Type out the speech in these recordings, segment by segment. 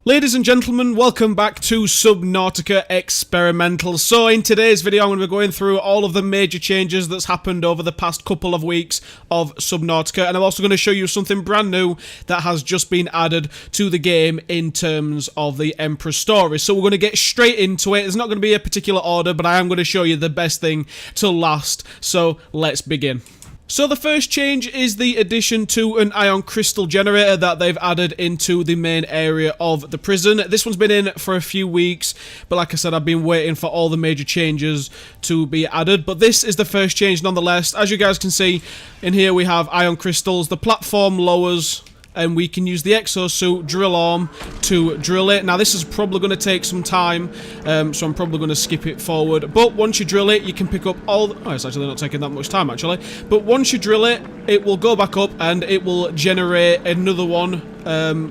Ladies and gentlemen, welcome back to Subnautica Experimental. So in today's video I'm going to be going through all of the major changes that's happened over the past couple of weeks of Subnautica, and I'm also going to show you something brand new that has just been added to the game in terms of the Emperor story. So we're going to get straight into it. There's not going to be a particular order, but I am going to show you the best thing to last. So let's begin. So the first change is the addition to an ion crystal generator that they've added into the main area of the prison. This one's been in for a few weeks, but like I said, I've been waiting for all the major changes to be added. But this is the first change nonetheless. As you guys can see, in here we have ion crystals. The platform lowers, and we can use the exosuit drill arm to drill it. Now this is probably going to take some time, so I'm probably going to skip it forward. But once you drill it, you can pick up all the... Oh, it's actually not taking that much time, actually. But once you drill it, it will go back up, and it will generate another one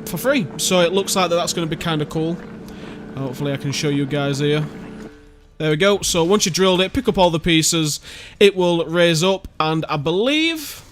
for free. So it looks like that's going to be kind of cool. Hopefully I can show you guys here. There we go. So once you drilled it, pick up all the pieces, it will raise up, and I believe...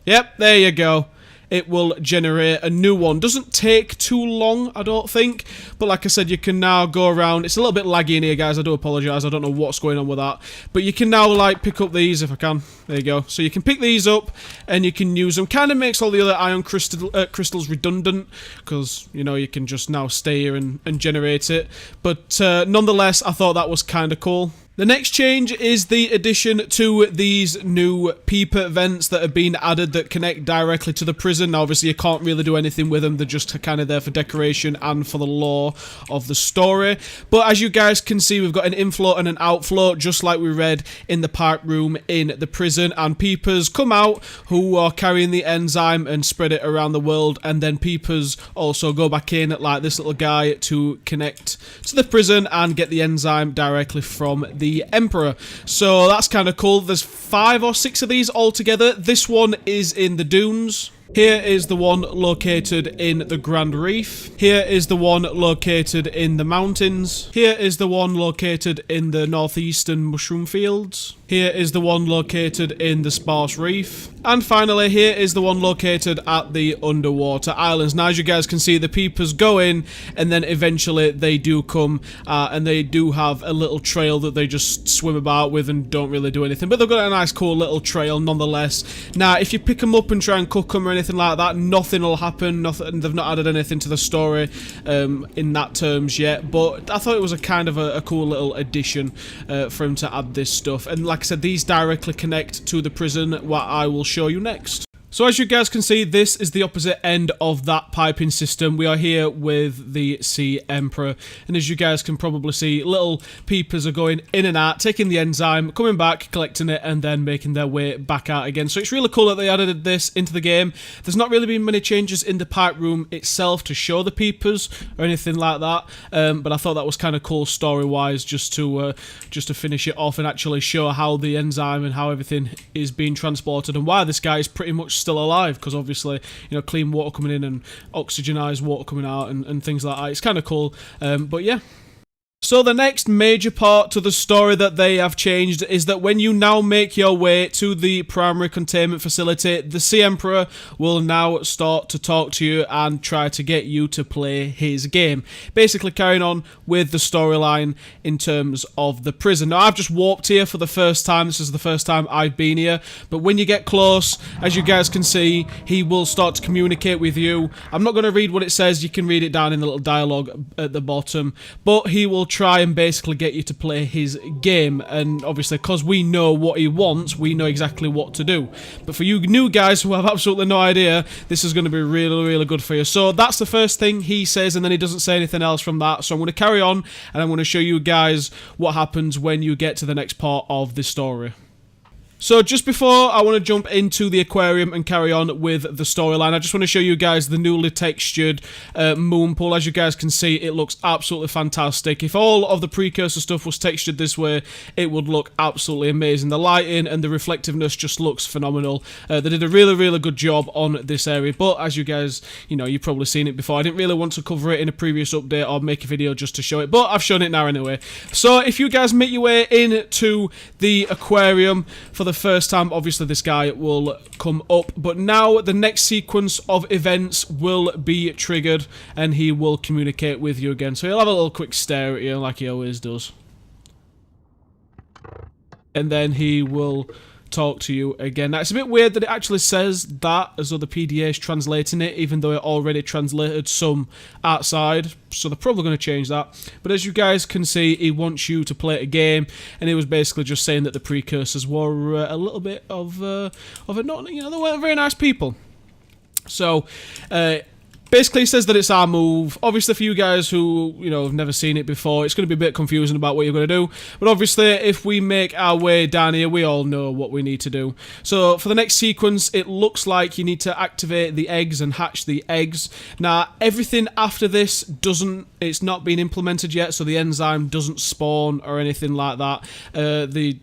Yep, there you go. It will generate a new one. Doesn't take too long, I don't think. But like I said, you can now go around. It's a little bit laggy in here, guys. I do apologise. I don't know what's going on with that. But you can now, like, pick up these if I can. There you go. So you can pick these up and you can use them. Kind of makes all the other ion crystals redundant. Because, you know, you can just now stay here and generate it. But nonetheless, I thought that was kind of cool. The next change is the addition to these new Peeper Vents that have been added that connect directly to the prison. Now, obviously, you can't really do anything with them. They're just kind of there for decoration and for the lore of the story. But as you guys can see, we've got an inflow and an outflow, just like we read in the park room in the prison. And Peepers come out who are carrying the enzyme and spread it around the world. And then Peepers also go back in, like this little guy, to connect to the prison and get the enzyme directly from the Emperor. So that's kind of cool. There's 5 or 6 of these altogether. This one is in the dunes. Here is the one located in the Grand Reef. Here is the one located in the mountains. Here is the one located in the northeastern mushroom fields. Here is the one located in the sparse reef. And finally, here is the one located at the underwater islands. Now, as you guys can see, the Peepers go in, and then eventually they do come, and they do have a little trail that they just swim about with and don't really do anything. But they've got a nice, cool little trail nonetheless. Now, if you pick them up and try and cook them or anything like that, nothing will happen. Nothing. They've not added anything to the story in that terms yet. But I thought it was a kind of a cool little addition for him to add this stuff. And like I said, these directly connect to the prison, what I will show you next. So as you guys can see, this is the opposite end of that piping system. We are here with the Sea Emperor, and as you guys can probably see, little Peepers are going in and out, taking the enzyme, coming back, collecting it, and then making their way back out again. So it's really cool that they added this into the game. There's not really been many changes in the pipe room itself to show the Peepers or anything like that, but I thought that was kind of cool story-wise, just to finish it off and actually show how the enzyme and how everything is being transported and why this guy is pretty much still alive, because obviously, you know, clean water coming in and oxygenized water coming out and things like that. It's kind of cool, but yeah. So the next major part to the story that they have changed is that when you now make your way to the primary containment facility, the Sea Emperor will now start to talk to you and try to get you to play his game. Basically carrying on with the storyline in terms of the prison. Now I've just warped here for the first time. This is the first time I've been here. But when you get close, as you guys can see, he will start to communicate with you. I'm not going to read what it says. You can read it down in the little dialogue at the bottom. But he will try and basically get you to play his game, and obviously because we know what he wants, we know exactly what to do. But for you new guys who have absolutely no idea, this is going to be really, really good for you. So that's the first thing he says, and then he doesn't say anything else from that. So I'm going to carry on, and I'm going to show you guys what happens when you get to the next part of the story. So just before I want to jump into the aquarium and carry on with the storyline, I just want to show you guys the newly textured moon pool. As you guys can see, it looks absolutely fantastic. If all of the precursor stuff was textured this way, it would look absolutely amazing. The lighting and the reflectiveness just looks phenomenal. They did a really, really good job on this area, but as you guys, you know, you've probably seen it before. I didn't really want to cover it in a previous update or make a video just to show it, but I've shown it now anyway. So if you guys make your way into the aquarium for the the first time, obviously this guy will come up, but now the next sequence of events will be triggered and he will communicate with you again. So he'll have a little quick stare at you like he always does. And then he will talk to you again. Now, it's a bit weird that it actually says that as though the PDA is translating it, even though it already translated some outside, so they're probably going to change that. But as you guys can see, he wants you to play a game, and he was basically just saying that the precursors were a little bit of a not, you know, they weren't very nice people. So, basically, he says that it's our move. Obviously, for you guys who, you know, have never seen it before, it's going to be a bit confusing about what you're going to do. But obviously, if we make our way down here, we all know what we need to do. So, for the next sequence, it looks like you need to activate the eggs and hatch the eggs. Now, everything after this it's not been implemented yet, so the enzyme doesn't spawn or anything like that.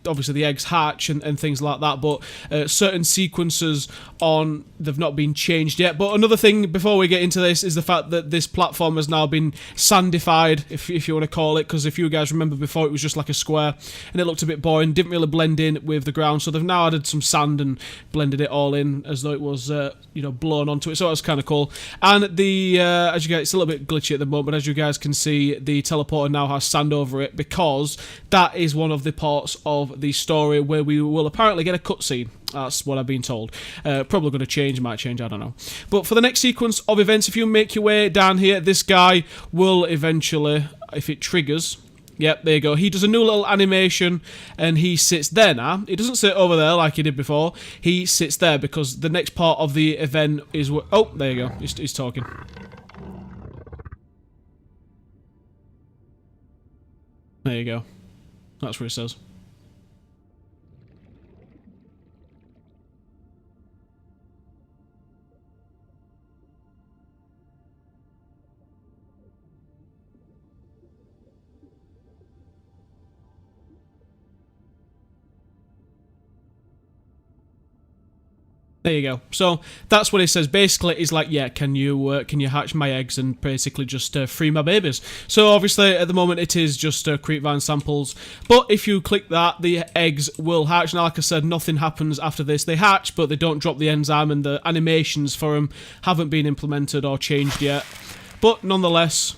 Obviously, the eggs hatch and things like that, but certain sequences they've not been changed yet. But another thing, before we get into this, is the fact that this platform has now been sandified, if you want to call it, because if you guys remember before, it was just like a square and it looked a bit boring, didn't really blend in with the ground. So they've now added some sand and blended it all in as though it was you know, blown onto it. So that's kind of cool. And as you guys, it's a little bit glitchy at the moment, but as you guys can see, the teleporter now has sand over it, because that is one of the parts of the story where we will apparently get a cutscene. That's what I've been told. Probably going to change, might change, I don't know. But for the next sequence of events, if you make your way down here, this guy will eventually, if it triggers, yep, there you go. He does a new little animation and he sits there now. He doesn't sit over there like he did before. He sits there because the next part of the event is... Oh, there you go. He's talking. There you go. That's what it says. There you go. So that's what it says. Basically, it's like, yeah, can you hatch my eggs and basically just free my babies? So obviously, at the moment, it is just creepvine samples. But if you click that, the eggs will hatch. Now, like I said, nothing happens after this. They hatch, but they don't drop the enzyme, and the animations for them haven't been implemented or changed yet. But nonetheless,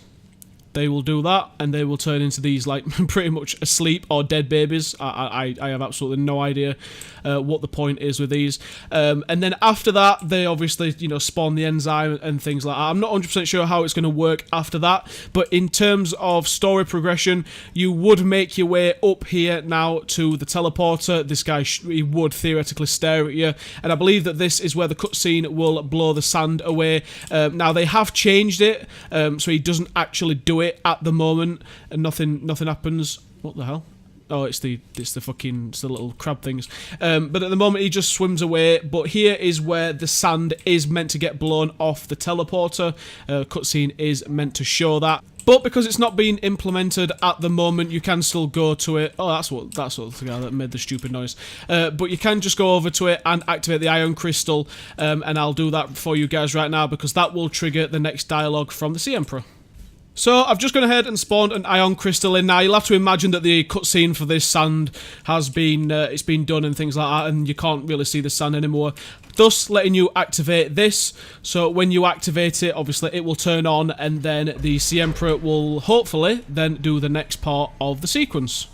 they will do that, and they will turn into these, like, pretty much asleep or dead babies. I have absolutely no idea what the point is with these. And then after that, they obviously, you know, spawn the enzyme and things like that. I'm not 100% sure how it's going to work after that, but in terms of story progression, you would make your way up here now to the teleporter. This guy, he would theoretically stare at you, and I believe that this is where the cutscene will blow the sand away. Now, they have changed it, so he doesn't actually do it at the moment, and nothing happens. What the hell? Oh, it's the little crab things. But at the moment, he just swims away. But here is where the sand is meant to get blown off the teleporter. Cutscene is meant to show that. But because it's not being implemented at the moment, you can still go to it. Oh, that's what the guy that made the stupid noise. But you can just go over to it and activate the iron crystal. And I'll do that for you guys right now, because that will trigger the next dialogue from the Sea Emperor. So I've just gone ahead and spawned an ion crystal in. Now you'll have to imagine that the cutscene for this sand has been it's been done and things like that, and you can't really see the sand anymore, thus letting you activate this. So when you activate it, obviously it will turn on, and then the Sea Emperor will hopefully then do the next part of the sequence.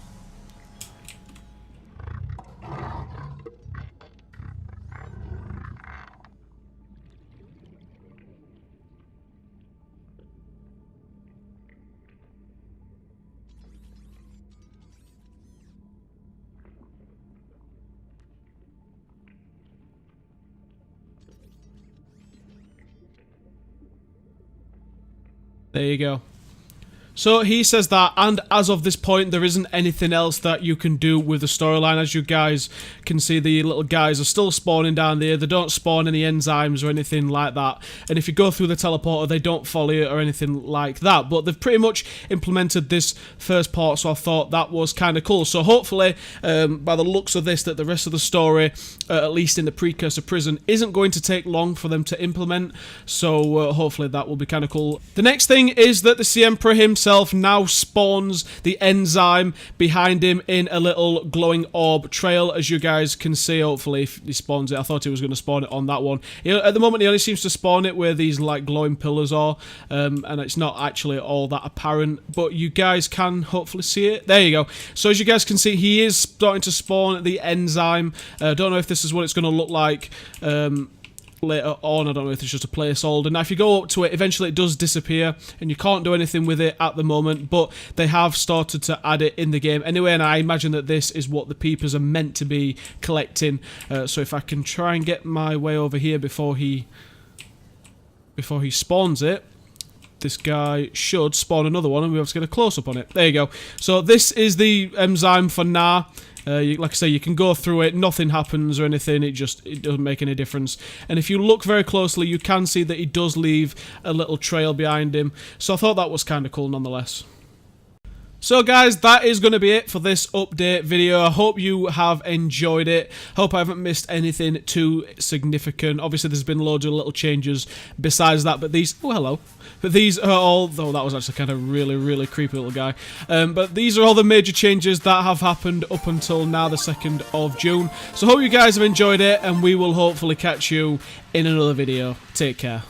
There you go. So he says that, and as of this point, there isn't anything else that you can do with the storyline. As you guys can see, the little guys are still spawning down there. They don't spawn any enzymes or anything like that. And if you go through the teleporter, they don't follow you or anything like that. But they've pretty much implemented this first part, so I thought that was kind of cool. So hopefully, by the looks of this, that the rest of the story, at least in the precursor prison, isn't going to take long for them to implement. So hopefully that will be kind of cool. The next thing is that the Sea Emperor himself himself now spawns the enzyme behind him in a little glowing orb trail, as you guys can see. Hopefully, if he spawns it, I thought he was going to spawn it on that one. At the moment, he only seems to spawn it where these like glowing pillars are, and it's not actually all that apparent, but you guys can hopefully see it. There you go. So as you guys can see, he is starting to spawn the enzyme. Don't know if this is what it's going to look like later on. I don't know if it's just a placeholder. Now if you go up to it, eventually it does disappear and you can't do anything with it at the moment, but they have started to add it in the game anyway, and I imagine that this is what the peepers are meant to be collecting. So if I can try and get my way over here before he spawns it, this guy should spawn another one and we'll have to get a close-up on it. There you go. So this is the enzyme for now. Like I say, you can go through it, nothing happens or anything, it doesn't make any difference. And if you look very closely, you can see that he does leave a little trail behind him. So I thought that was kind of cool nonetheless. So guys, that is going to be it for this update video. I hope you have enjoyed it. Hope I haven't missed anything too significant. Obviously there's been loads of little changes besides that, but these... Oh, hello. But these are all... Oh, that was actually kind of really creepy little guy. But these are all the major changes that have happened up until now, the 2nd of June. So hope you guys have enjoyed it, and we will hopefully catch you in another video. Take care.